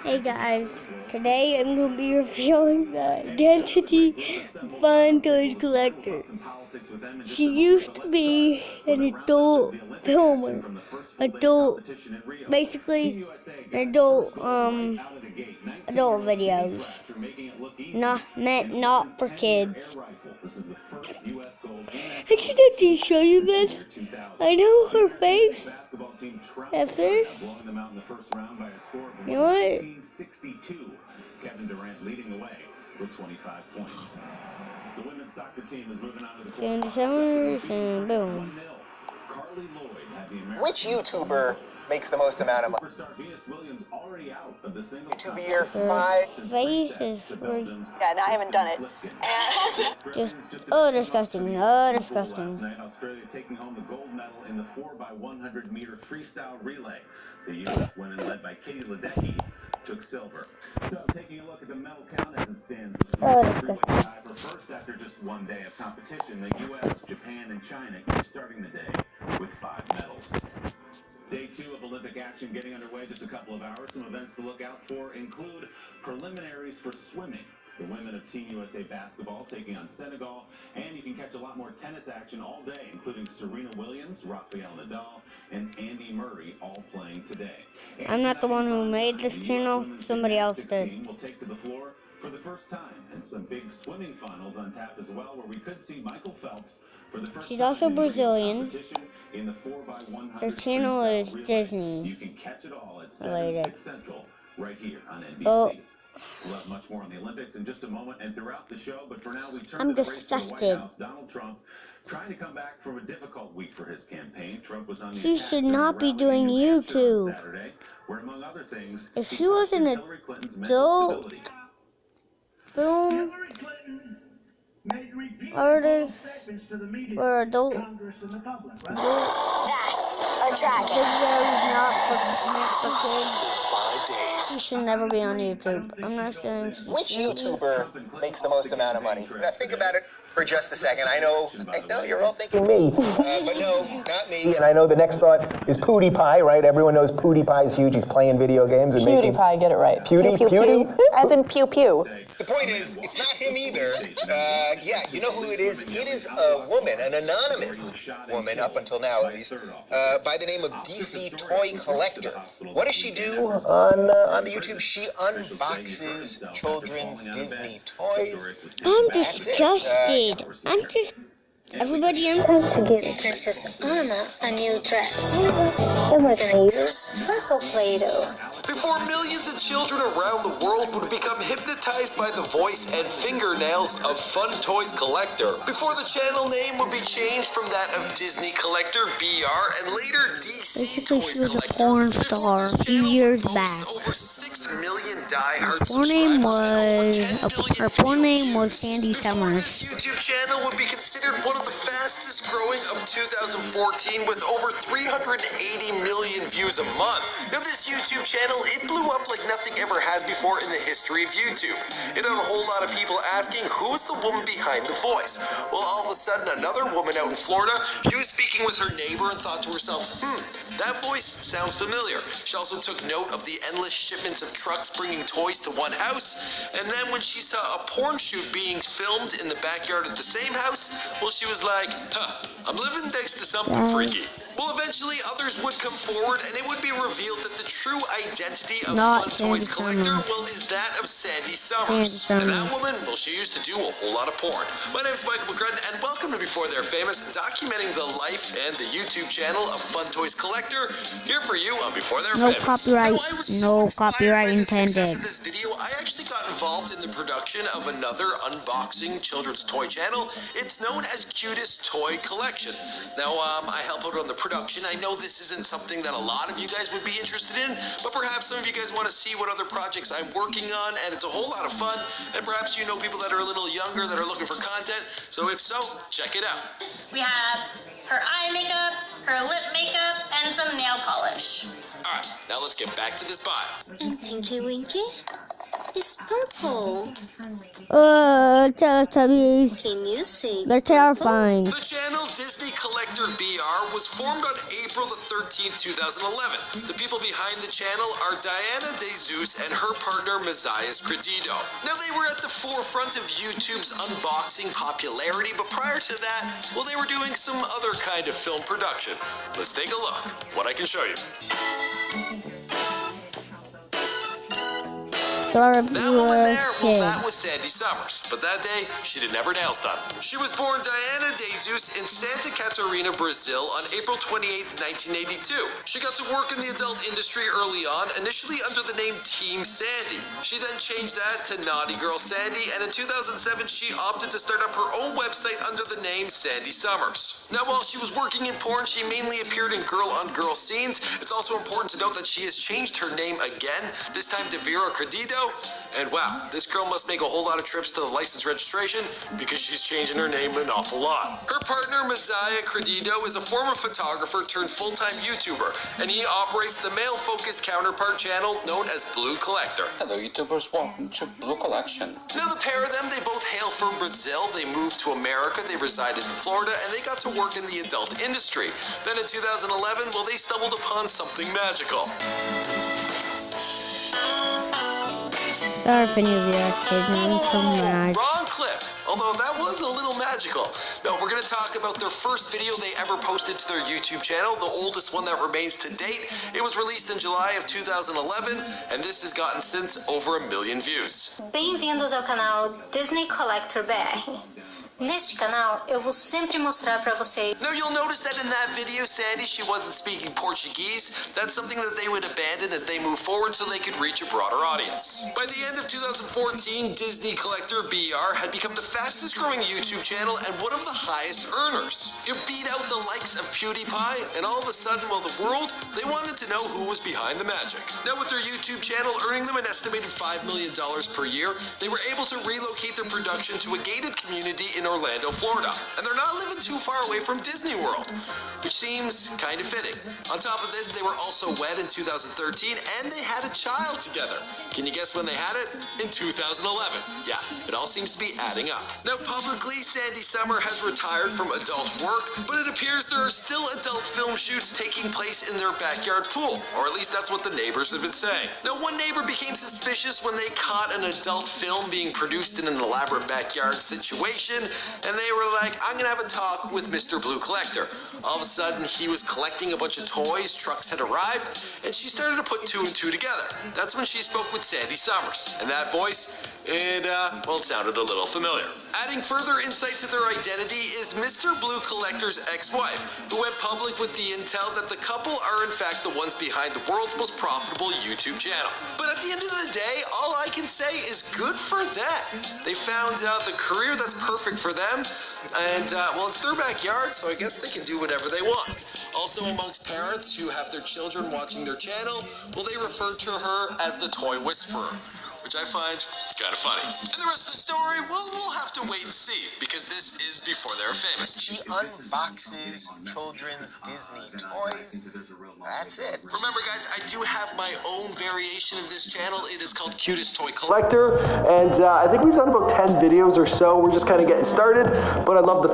Hey guys, today I'm going to be revealing the identity of Fun Toys Collector. She used to be an adult filmer, basically adult videos, not for kids. I can show you this. I know her face. That's this. You know what? Kevin Durant leading the way with 25 points. The women's soccer team is moving on to the 77 and boom. Which YouTuber makes the most amount of money? YouTuber year 5. Face is free. Yeah, no, I haven't done it. Disgusting. Australia taking home the gold medal in the 4x100 meter freestyle relay. The U.S. women, led by Katie Ledecky, took silver. So, taking a look at the medal count as it stands, the tie for first after just one day of competition. The U.S., Japan, and China each starting the day with 5 medals. Day 2 of Olympic action getting underway just a couple of hours. Some events to look out for include preliminaries for swimming. The women of Team USA basketball taking on Senegal, and you can catch a lot more tennis action all day, including Serena Williams, Rafael Nadal, and Andy Murray all playing today. I'm not the one who made this channel. Somebody else did. Will take to the floor for the first time, and some big swimming finals on tap as well, where we could see Michael Phelps for the first She's time also in Brazilian. in the 4x100 Her channel is relay. Disney You can catch it all at related. 7, 6 Central right here on NBC. Oh. We'll have much more on the Olympics in just a moment and throughout the show, but for now we turn I'm to the race for the disgusted. White House. Donald Trump trying to come back from a difficult week for his campaign. Trump was on the She attack should during a not be rally in doing New Hampshire on YouTube. Saturday, where, among other things, If he she was an questioned Hillary Clinton's mental adult stability. film artist or adult That's a dragon. videos not for kids, 5 days. she should never be on YouTube. I'm not saying Which YouTuber makes the most amount of money? Now think about it for just a second. I know you're all thinking me, but no, not me. And I know the next thought is PewDiePie, right? Everyone knows PewDiePie's huge. He's playing video games and making... PewDiePie, get it right. Pewdie? As in pew pew. The point is, it's not him either. Yeah, you know who it is? It is a woman, an anonymous woman, up until now at least, by the name of DC Toy Collector. What does she do on the YouTube? She unboxes children's Disney toys. I'm That's it. disgusted. Everybody, I'm Time to give Princess Anna a new dress. And we're gonna use purple Play-Doh. Before millions of children around the world would become hypnotized by the voice and fingernails of Fun Toys Collector. Before the channel name would be changed from that of Disney Collector BR and later DC basically Toys she was a Collector. porn Before star this a few channel years would boast back. over 6 million diehard Her name subscribers and over 10 billion her full video name was views. Sandy Before Summers. this YouTube channel would be considered one of the fastest growing of 2014 with over 380 million views a month. Now this YouTube channel, it blew up like nothing ever has before in the history of YouTube. It had a whole lot of people asking, who's the woman behind the voice? Well, all of a sudden, another woman out in Florida, she was speaking with her neighbor and thought to herself, that voice sounds familiar. She also took note of the endless shipments of trucks bringing toys to one house, and then when she saw a porn shoot being filmed in the backyard of the same house, well, she was like, I'm living next to something freaky. Well, eventually others would come forward and it would be revealed that the true identity of Not Fun Toys Sandy Collector, Summers. well, is that of Sandy Summers. And that woman, well, she used to do a whole lot of porn. My name is Michael McGrudden, and welcome to Before They're Famous, documenting the life and the YouTube channel of Fun Toys Collector, here for you on Before They're No Famous. copyright, Now, I was no so inspired copyright by the success intended. of this video, I actually got involved in the production of another unboxing children's toy channel. It's known as Cutest Toy Collection. Now, I help out on the production. I know this isn't something that a lot of you guys would be interested in, but perhaps some of you guys want to see what other projects I'm working on, and it's a whole lot of fun, and perhaps you know people that are a little younger that are looking for content, so if so, check it out. We have her eye makeup, her lip makeup, and some nail polish. Alright, now let's get back to this bio. And Tinky Winky? It's purple. Teletubbies. Can you see? They're terrifying. The channel Disney Collector BR was formed on April the 13th, 2011. The people behind the channel are Diana DeZeus and her partner Mazias Credito. Now, they were at the forefront of YouTube's unboxing popularity, but prior to that, well, they were doing some other kind of film production. Let's take a look. What I can show you. That woman there, well, that was Sandy Summers. But that day, she didn't have her nails done. She was born Diana DeZeus in Santa Catarina, Brazil on April 28, 1982. She got to work in the adult industry early on, initially under the name Team Sandy. She then changed that to Naughty Girl Sandy, and in 2007, she opted to start up her own website under the name Sandy Summers. Now, while she was working in porn, she mainly appeared in girl-on-girl scenes. It's also important to note that she has changed her name again, this time to Vera Credito. And wow, this girl must make a whole lot of trips to the license registration because she's changing her name an awful lot. Her partner, Mazias Credito, is a former photographer turned full-time YouTuber, and he operates the male-focused counterpart channel known as Blue Collector. Hello YouTubers, welcome to Blue Collection. Now, the pair of them, they both hail from Brazil. They moved to America, they resided in Florida, and they got to work in the adult industry. Then in 2011, well, they stumbled upon something magical. Sorry if any of you are kids. I'm so mad. Wrong clip. Although that was a little magical. No, we're going to talk about their first video they ever posted to their YouTube channel, the oldest one that remains to date. It was released in July of 2011, and this has gotten since over 1 million views. Bem-vindos ao canal Disney Collector BR. Neste canal, eu vou sempre mostrar pra vocês. Now, you'll notice that in that video, Sandy, she wasn't speaking Portuguese. That's something that they would abandon as they move forward so they could reach a broader audience. By the end of 2014, Disney Collector BR had become the fastest growing YouTube channel and one of the highest earners. It beat out the likes of PewDiePie, and all of a sudden, well, the world, they wanted to know who was behind the magic. Now, with their YouTube channel earning them an estimated $5 million per year, they were able to relocate their production to a gated community in Orlando, Florida. And they're not living too far away from Disney World, which seems kind of fitting. On top of this, they were also wed in 2013, and they had a child together. Can you guess when they had it? In 2011. Yeah, it all seems to be adding up. Now, publicly, Sandy Summer has retired from adult work, but it appears there are still adult film shoots taking place in their backyard pool, or at least that's what the neighbors have been saying. Now, one neighbor became suspicious when they caught an adult film being produced in an elaborate backyard situation, and they were like, I'm gonna have a talk with Mr. Blue Collector. All of a sudden, he was collecting a bunch of toys, trucks had arrived, and she started to put 2 and 2 together. That's when she spoke with Sandy Summers, and that voice, it sounded a little familiar. Adding further insight to their identity is Mr. Blue Collector's ex-wife, who went public with the intel that the couple are in fact the ones behind the world's most profitable YouTube channel. But at the end of the day, all I can say is good for them. They found the career that's perfect for them, and well, it's their backyard, so I guess they can do whatever they want. Also, amongst parents who have their children watching their channel, well, they refer to her as the Toy Whisperer, which I find kind of funny. And the rest of the story, well, we'll have to wait and see, because this is before they were famous. She unboxes children's Disney toys. That's it. Remember, guys, I do have my own variation of this channel. It is called Cutest Toy Collector, and I think we've done about 10 videos or so. We're just kind of getting started, but I love the